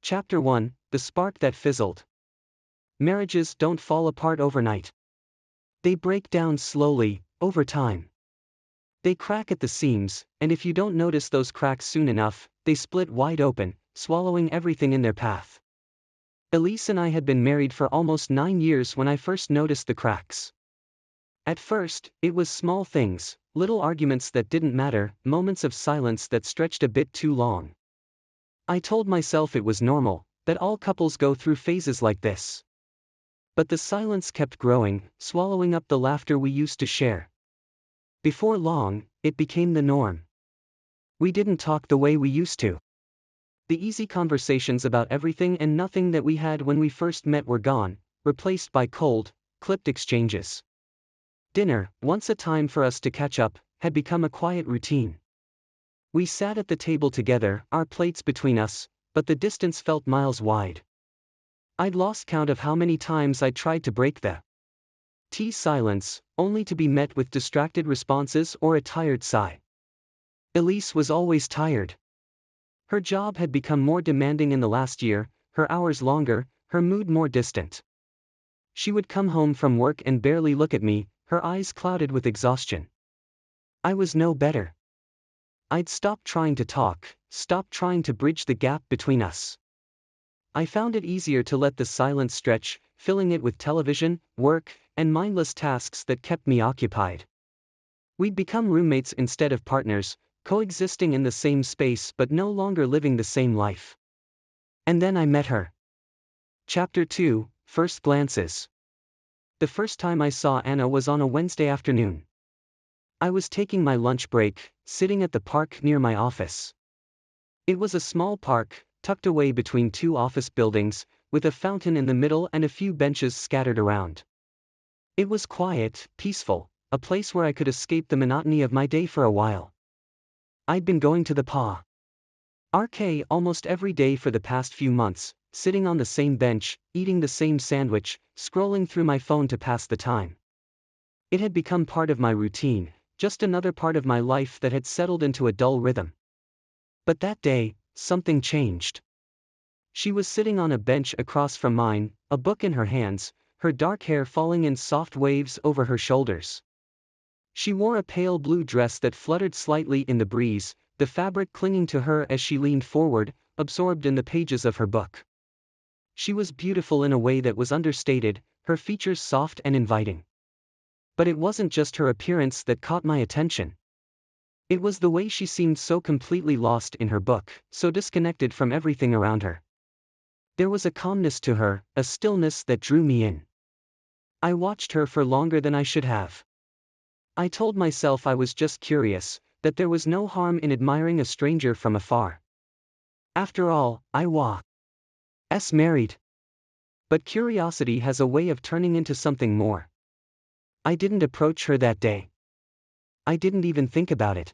Chapter 1, The Spark That Fizzled. Marriages don't fall apart overnight. They break down slowly, over time. They crack at the seams, and if you don't notice those cracks soon enough, they split wide open, swallowing everything in their path. Elise and I had been married for almost 9 years when I first noticed the cracks. At first, it was small things, little arguments that didn't matter, moments of silence that stretched a bit too long. I told myself it was normal, that all couples go through phases like this. But the silence kept growing, swallowing up the laughter we used to share. Before long, it became the norm. We didn't talk the way we used to. The easy conversations about everything and nothing that we had when we first met were gone, replaced by cold, clipped exchanges. Dinner, once a time for us to catch up, had become a quiet routine. We sat at the table together, our plates between us, but the distance felt miles wide. I'd lost count of how many times I'd tried to break the tea silence, only to be met with distracted responses or a tired sigh. Elise was always tired. Her job had become more demanding in the last year, her hours longer, her mood more distant. She would come home from work and barely look at me, her eyes clouded with exhaustion. I was no better. I'd stopped trying to talk, stopped trying to bridge the gap between us. I found it easier to let the silence stretch, filling it with television, work, and mindless tasks that kept me occupied. We'd become roommates instead of partners, coexisting in the same space but no longer living the same life. And then I met her. Chapter 2, First Glances. The first time I saw Anna was on a Wednesday afternoon. I was taking my lunch break, sitting at the park near my office. It was a small park, tucked away between 2 office buildings, with a fountain in the middle and a few benches scattered around. It was quiet, peaceful, a place where I could escape the monotony of my day for a while. I'd been going to the park almost every day for the past few months, sitting on the same bench, eating the same sandwich, scrolling through my phone to pass the time. It had become part of my routine, just another part of my life that had settled into a dull rhythm. But that day, something changed. She was sitting on a bench across from mine, a book in her hands, her dark hair falling in soft waves over her shoulders. She wore a pale blue dress that fluttered slightly in the breeze, the fabric clinging to her as she leaned forward, absorbed in the pages of her book. She was beautiful in a way that was understated, her features soft and inviting. But it wasn't just her appearance that caught my attention. It was the way she seemed so completely lost in her book, so disconnected from everything around her. There was a calmness to her, a stillness that drew me in. I watched her for longer than I should have. I told myself I was just curious, that there was no harm in admiring a stranger from afar. After all, I was married. But curiosity has a way of turning into something more. I didn't approach her that day. I didn't even think about it.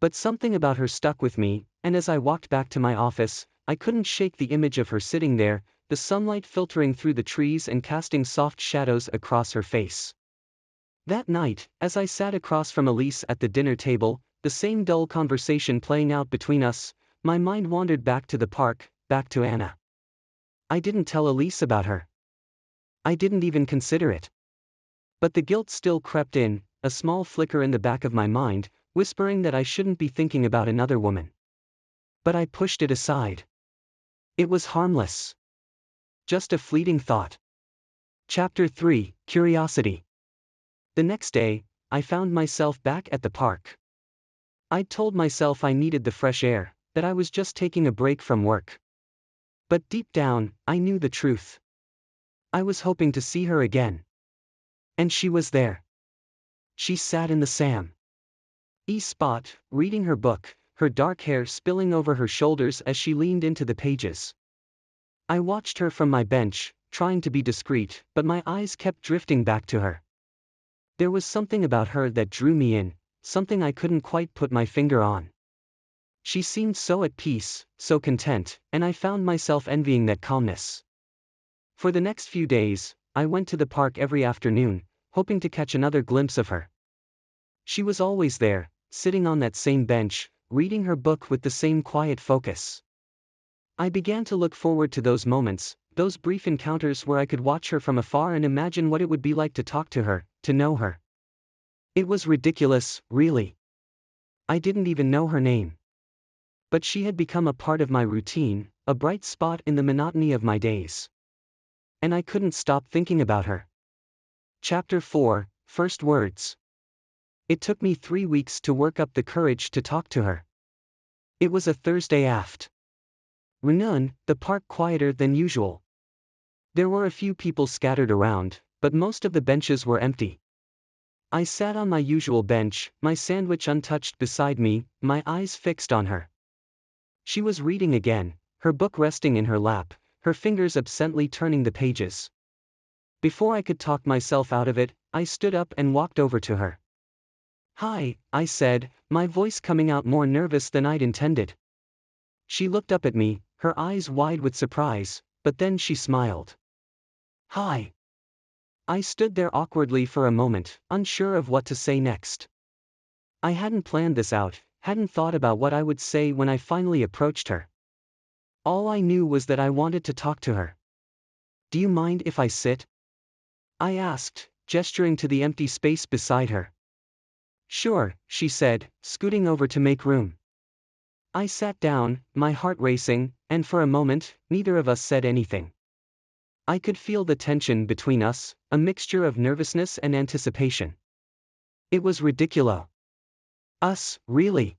But something about her stuck with me, and as I walked back to my office, I couldn't shake the image of her sitting there, the sunlight filtering through the trees and casting soft shadows across her face. That night, as I sat across from Elise at the dinner table, the same dull conversation playing out between us, my mind wandered back to the park, back to Anna. I didn't tell Elise about her. I didn't even consider it. But the guilt still crept in, a small flicker in the back of my mind, whispering that I shouldn't be thinking about another woman. But I pushed it aside. It was harmless. Just a fleeting thought. Chapter 3, Curiosity. The next day, I found myself back at the park. I'd told myself I needed the fresh air, that I was just taking a break from work. But deep down, I knew the truth. I was hoping to see her again. And she was there. She sat in the Sam spot, reading her book, her dark hair spilling over her shoulders as she leaned into the pages. I watched her from my bench, trying to be discreet, but my eyes kept drifting back to her. There was something about her that drew me in, something I couldn't quite put my finger on. She seemed so at peace, so content, and I found myself envying that calmness. For the next few days, I went to the park every afternoon, hoping to catch another glimpse of her. She was always there, sitting on that same bench, reading her book with the same quiet focus. I began to look forward to those moments, those brief encounters where I could watch her from afar and imagine what it would be like to talk to her, to know her. It was ridiculous, really. I didn't even know her name. But she had become a part of my routine, a bright spot in the monotony of my days. And I couldn't stop thinking about her. Chapter 4, First Words. It took me 3 weeks to work up the courage to talk to her. It was a Thursday afternoon, the park quieter than usual. There were a few people scattered around, but most of the benches were empty. I sat on my usual bench, my sandwich untouched beside me, my eyes fixed on her. She was reading again, her book resting in her lap, her fingers absently turning the pages. Before I could talk myself out of it, I stood up and walked over to her. "Hi," I said, my voice coming out more nervous than I'd intended. She looked up at me, her eyes wide with surprise, but then she smiled. "Hi." I stood there awkwardly for a moment, unsure of what to say next. I hadn't planned this out, hadn't thought about what I would say when I finally approached her. All I knew was that I wanted to talk to her. "Do you mind if I sit?" I asked, gesturing to the empty space beside her. "Sure," she said, scooting over to make room. I sat down, my heart racing, and for a moment, neither of us said anything. I could feel the tension between us, a mixture of nervousness and anticipation. It was ridiculous. Us, really.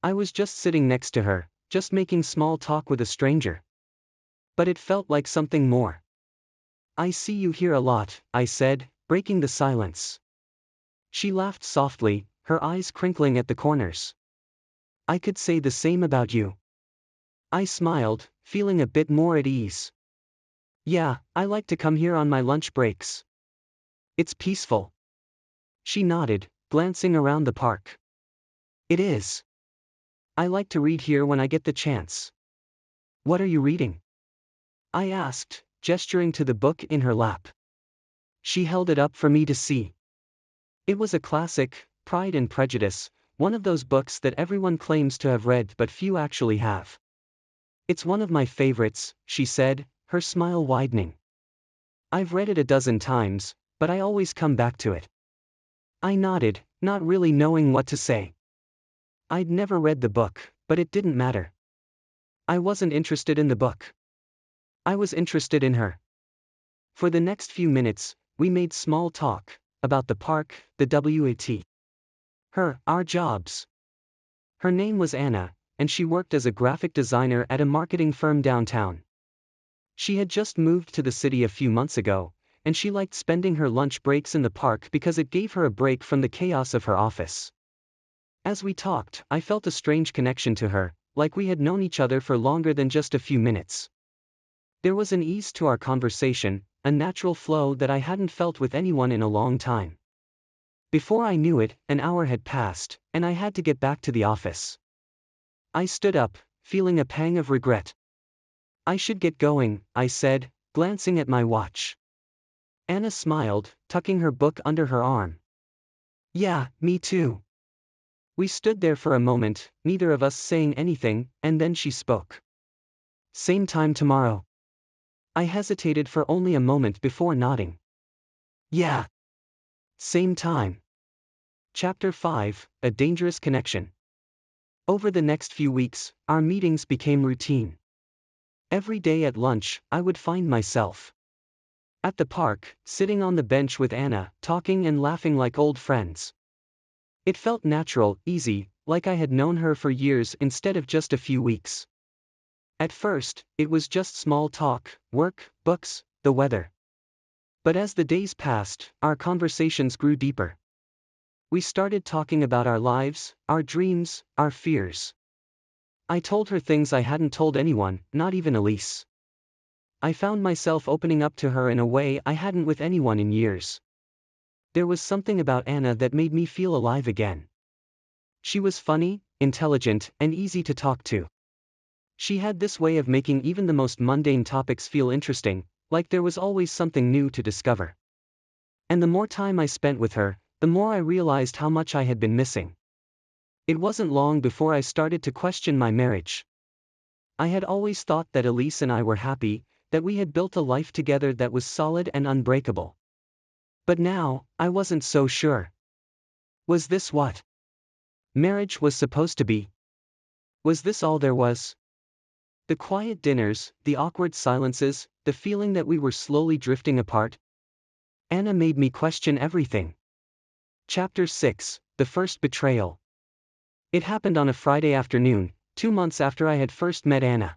I was just sitting next to her, just making small talk with a stranger. But it felt like something more. "I see you here a lot," I said, breaking the silence. She laughed softly, her eyes crinkling at the corners. "I could say the same about you." I smiled, feeling a bit more at ease. "Yeah, I like to come here on my lunch breaks. It's peaceful." She nodded, glancing around the park. "It is. I like to read here when I get the chance." "What are you reading?" I asked, gesturing to the book in her lap. She held it up for me to see. It was a classic, Pride and Prejudice, one of those books that everyone claims to have read but few actually have. "It's one of my favorites," she said, her smile widening. "I've read it a dozen times, but I always come back to it." I nodded, not really knowing what to say. I'd never read the book, but it didn't matter. I wasn't interested in the book. I was interested in her. For the next few minutes, we made small talk, about the park, the WAT. Our jobs. Her name was Anna, and she worked as a graphic designer at a marketing firm downtown. She had just moved to the city a few months ago, and she liked spending her lunch breaks in the park because it gave her a break from the chaos of her office. As we talked, I felt a strange connection to her, like we had known each other for longer than just a few minutes. There was an ease to our conversation, a natural flow that I hadn't felt with anyone in a long time. Before I knew it, an hour had passed, and I had to get back to the office. I stood up, feeling a pang of regret. "I should get going," I said, glancing at my watch. Anna smiled, tucking her book under her arm. "Yeah, me too." We stood there for a moment, neither of us saying anything, and then she spoke. "Same time tomorrow." I hesitated for only a moment before nodding. "Yeah. Same time." Chapter 5, A Dangerous Connection. Over the next few weeks, our meetings became routine. Every day at lunch, I would find myself at the park, sitting on the bench with Anna, talking and laughing like old friends. It felt natural, easy, like I had known her for years instead of just a few weeks. At first, it was just small talk, work, books, the weather. But as the days passed, our conversations grew deeper. We started talking about our lives, our dreams, our fears. I told her things I hadn't told anyone, not even Elise. I found myself opening up to her in a way I hadn't with anyone in years. There was something about Anna that made me feel alive again. She was funny, intelligent, and easy to talk to. She had this way of making even the most mundane topics feel interesting, like there was always something new to discover. And the more time I spent with her, the more I realized how much I had been missing. It wasn't long before I started to question my marriage. I had always thought that Elise and I were happy, that we had built a life together that was solid and unbreakable. But now, I wasn't so sure. Was this what marriage was supposed to be? Was this all there was? The quiet dinners, the awkward silences, the feeling that we were slowly drifting apart. Anna made me question everything. Chapter 6, The First Betrayal. It happened on a Friday afternoon, 2 months after I had first met Anna.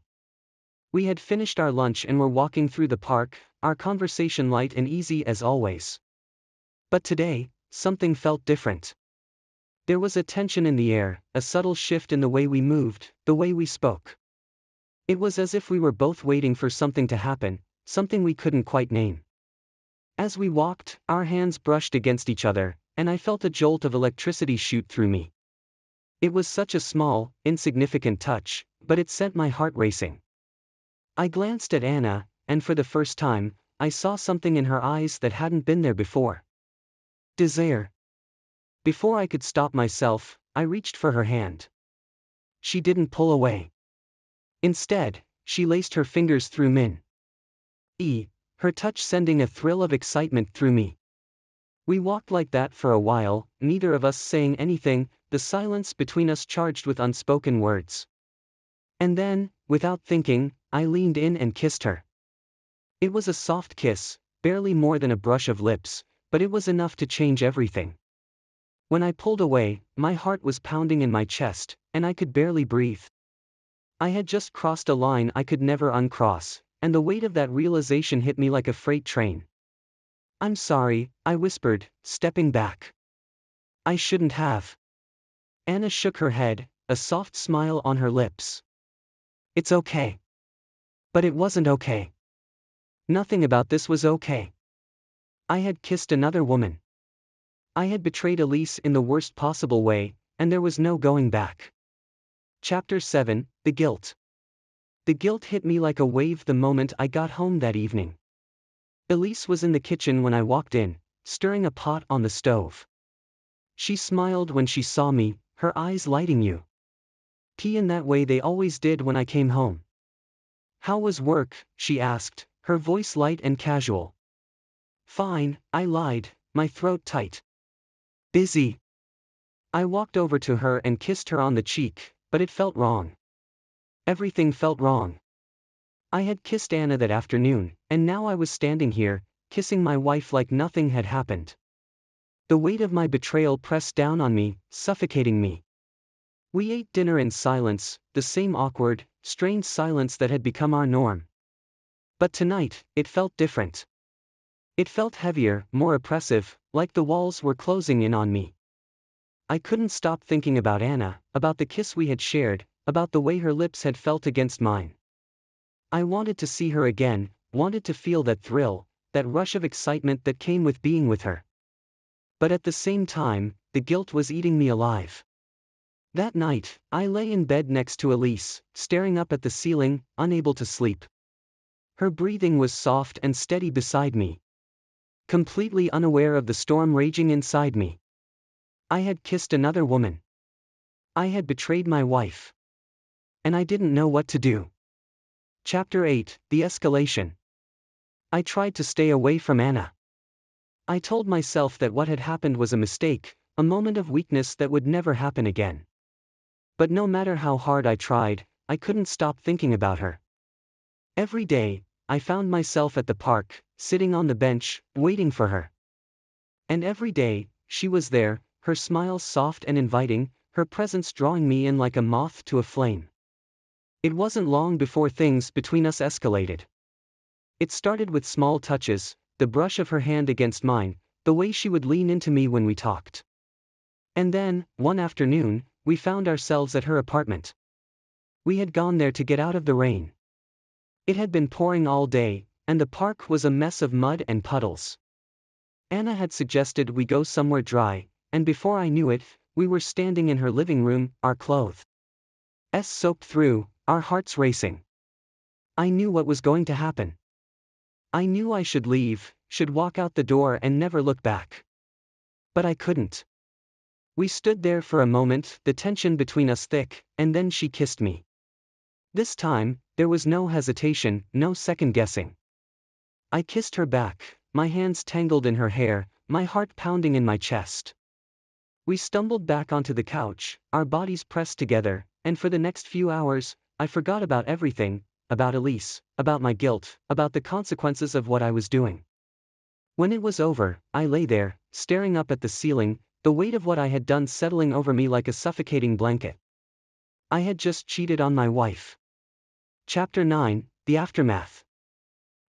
We had finished our lunch and were walking through the park, our conversation light and easy as always. But today, something felt different. There was a tension in the air, a subtle shift in the way we moved, the way we spoke. It was as if we were both waiting for something to happen, something we couldn't quite name. As we walked, our hands brushed against each other, and I felt a jolt of electricity shoot through me. It was such a small, insignificant touch, but it sent my heart racing. I glanced at Anna, and for the first time, I saw something in her eyes that hadn't been there before. Desire. Before I could stop myself, I reached for her hand. She didn't pull away. Instead, she laced her fingers through mine. Her touch sending a thrill of excitement through me. We walked like that for a while, neither of us saying anything, the silence between us charged with unspoken words. And then, without thinking, I leaned in and kissed her. It was a soft kiss, barely more than a brush of lips, but it was enough to change everything. When I pulled away, my heart was pounding in my chest, and I could barely breathe. I had just crossed a line I could never uncross, and the weight of that realization hit me like a freight train. "I'm sorry," I whispered, stepping back. "I shouldn't have." Anna shook her head, a soft smile on her lips. "It's okay." But it wasn't okay. Nothing about this was okay. I had kissed another woman. I had betrayed Elise in the worst possible way, and there was no going back. Chapter 7, The Guilt. The guilt hit me like a wave the moment I got home that evening. Elise was in the kitchen when I walked in, stirring a pot on the stove. She smiled when she saw me, her eyes lighting you. In that way they always did when I came home. "How was work?" she asked, her voice light and casual. "Fine," I lied, my throat tight. "Busy." I walked over to her and kissed her on the cheek, but it felt wrong. Everything felt wrong. I had kissed Anna that afternoon, and now I was standing here, kissing my wife like nothing had happened. The weight of my betrayal pressed down on me, suffocating me. We ate dinner in silence, the same awkward, strained silence that had become our norm. But tonight, it felt different. It felt heavier, more oppressive, like the walls were closing in on me. I couldn't stop thinking about Anna, about the kiss we had shared, about the way her lips had felt against mine. I wanted to see her again, wanted to feel that thrill, that rush of excitement that came with being with her. But at the same time, the guilt was eating me alive. That night, I lay in bed next to Elise, staring up at the ceiling, unable to sleep. Her breathing was soft and steady beside me. Completely unaware of the storm raging inside me. I had kissed another woman. I had betrayed my wife. And I didn't know what to do. Chapter 8, The Escalation. I tried to stay away from Anna. I told myself that what had happened was a mistake, a moment of weakness that would never happen again. But no matter how hard I tried, I couldn't stop thinking about her. Every day, I found myself at the park, sitting on the bench, waiting for her. And every day, she was there, her smile soft and inviting, her presence drawing me in like a moth to a flame. It wasn't long before things between us escalated. It started with small touches, the brush of her hand against mine, the way she would lean into me when we talked. And then, one afternoon, we found ourselves at her apartment. We had gone there to get out of the rain. It had been pouring all day, and the park was a mess of mud and puddles. Anna had suggested we go somewhere dry, and before I knew it, we were standing in her living room, our clothes soaked through, our hearts racing. I knew what was going to happen. I knew I should leave, should walk out the door and never look back. But I couldn't. We stood there for a moment, the tension between us thick, and then she kissed me. This time, there was no hesitation, no second guessing. I kissed her back, my hands tangled in her hair, my heart pounding in my chest. We stumbled back onto the couch, our bodies pressed together, and for the next few hours, I forgot about everything, about Elise, about my guilt, about the consequences of what I was doing. When it was over, I lay there, staring up at the ceiling, the weight of what I had done settling over me like a suffocating blanket. I had just cheated on my wife. Chapter 9, The Aftermath.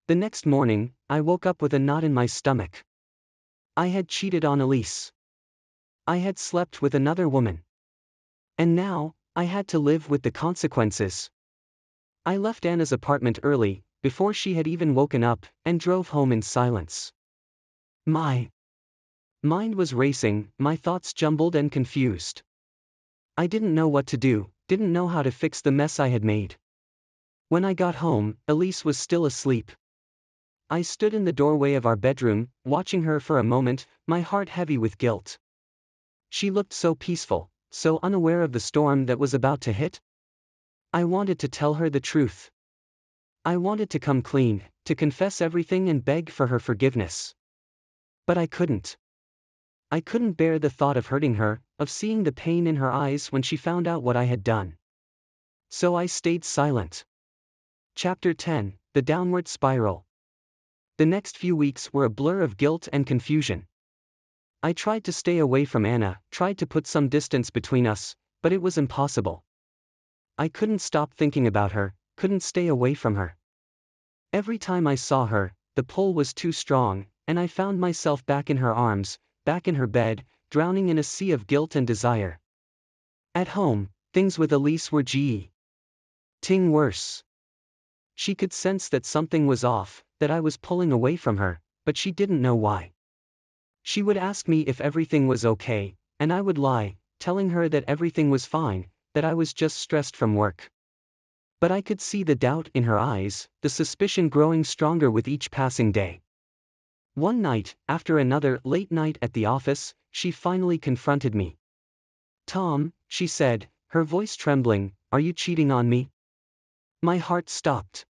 The next morning, I woke up with a knot in my stomach. I had cheated on Elise. I had slept with another woman. And now, I had to live with the consequences. I left Anna's apartment early, before she had even woken up, and drove home in silence. My mind was racing, my thoughts jumbled and confused. I didn't know what to do, didn't know how to fix the mess I had made. When I got home, Elise was still asleep. I stood in the doorway of our bedroom, watching her for a moment, my heart heavy with guilt. She looked so peaceful, so unaware of the storm that was about to hit. I wanted to tell her the truth. I wanted to come clean, to confess everything and beg for her forgiveness. But I couldn't. I couldn't bear the thought of hurting her, of seeing the pain in her eyes when she found out what I had done. So I stayed silent. Chapter 10, The Downward Spiral. The next few weeks were a blur of guilt and confusion. I tried to stay away from Anna, tried to put some distance between us, but it was impossible. I couldn't stop thinking about her, couldn't stay away from her. Every time I saw her, the pull was too strong, and I found myself back in her arms, back in her bed, drowning in a sea of guilt and desire. At home, things with Elise were ting worse. She could sense that something was off, that I was pulling away from her, but she didn't know why. She would ask me if everything was okay, and I would lie, telling her that everything was fine, that I was just stressed from work. But I could see the doubt in her eyes, the suspicion growing stronger with each passing day. One night, after another late night at the office, she finally confronted me. "Tom," she said, her voice trembling, "are you cheating on me?" My heart stopped.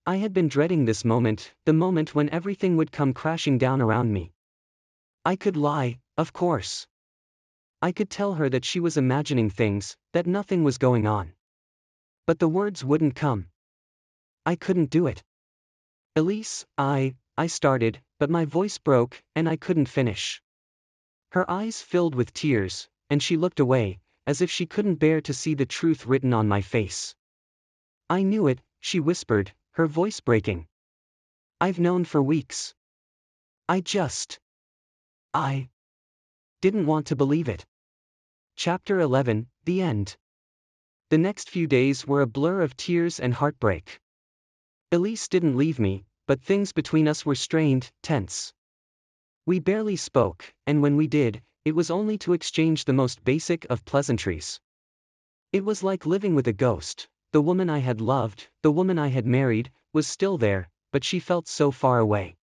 I had been dreading this moment, the moment when everything would come crashing down around me. I could lie, of course. I could tell her that she was imagining things, that nothing was going on. But the words wouldn't come. I couldn't do it. "Elise, I started, but my voice broke, and I couldn't finish." Her eyes filled with tears, and she looked away, as if she couldn't bear to see the truth written on my face. "I knew it," she whispered, her voice breaking. "I've known for weeks. I didn't want to believe it." Chapter 11, The End. The next few days were a blur of tears and heartbreak. Elise didn't leave me, but things between us were strained, tense. We barely spoke, and when we did, it was only to exchange the most basic of pleasantries. It was like living with a ghost. The woman I had loved, the woman I had married, was still there, but she felt so far away.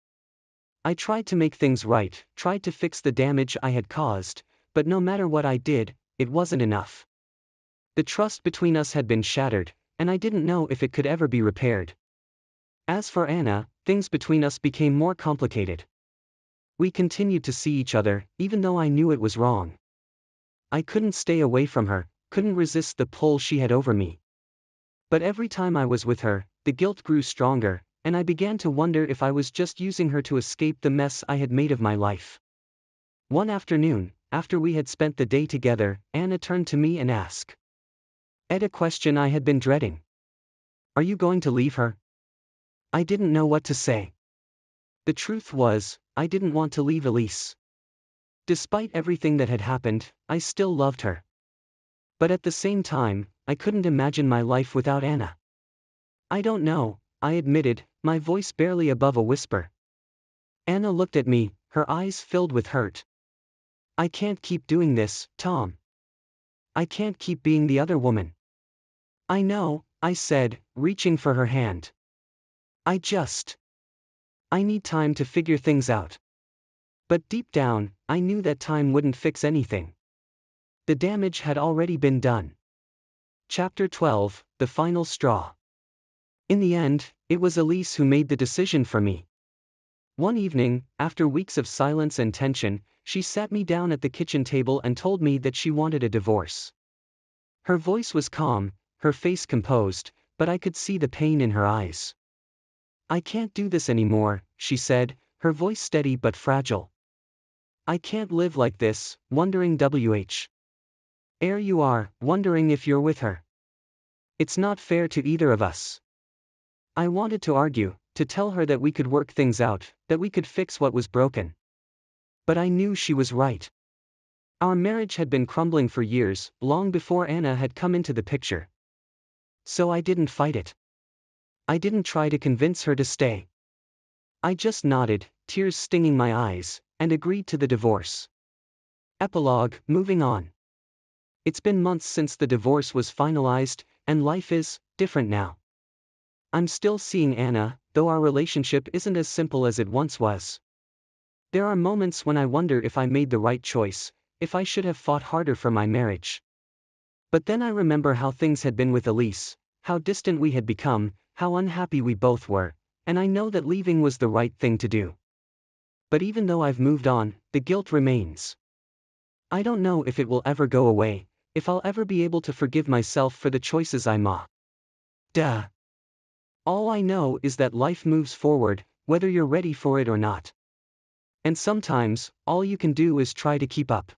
I tried to make things right, tried to fix the damage I had caused, but no matter what I did, it wasn't enough. The trust between us had been shattered, and I didn't know if it could ever be repaired. As for Anna, things between us became more complicated. We continued to see each other, even though I knew it was wrong. I couldn't stay away from her, couldn't resist the pull she had over me. But every time I was with her, the guilt grew stronger, and I began to wonder if I was just using her to escape the mess I had made of my life. One afternoon, after we had spent the day together, Anna turned to me and asked a question I had been dreading. "Are you going to leave her?" I didn't know what to say. The truth was, I didn't want to leave Elise. Despite everything that had happened, I still loved her. But at the same time, I couldn't imagine my life without Anna. "I don't know," I admitted, my voice barely above a whisper. Anna looked at me, her eyes filled with hurt. "I can't keep doing this, Tom. I can't keep being the other woman." "I know," I said, reaching for her hand. I need time to figure things out." But deep down, I knew that time wouldn't fix anything. The damage had already been done. Chapter 12, The Final Straw. In the end, it was Elise who made the decision for me. One evening, after weeks of silence and tension, she sat me down at the kitchen table and told me that she wanted a divorce. Her voice was calm, her face composed, but I could see the pain in her eyes. "I can't do this anymore," she said, her voice steady but fragile. "I can't live like this, wondering where you are, wondering if you're with her. It's not fair to either of us." I wanted to argue, to tell her that we could work things out, that we could fix what was broken. But I knew she was right. Our marriage had been crumbling for years, long before Anna had come into the picture. So I didn't fight it. I didn't try to convince her to stay. I just nodded, tears stinging my eyes, and agreed to the divorce. Epilogue, moving on. It's been months since the divorce was finalized, and life is different now. I'm still seeing Anna, though our relationship isn't as simple as it once was. There are moments when I wonder if I made the right choice, if I should have fought harder for my marriage. But then I remember how things had been with Elise, how distant we had become, how unhappy we both were, and I know that leaving was the right thing to do. But even though I've moved on, the guilt remains. I don't know if it will ever go away, if I'll ever be able to forgive myself for the choices I made. All I know is that life moves forward, whether you're ready for it or not. And sometimes, all you can do is try to keep up.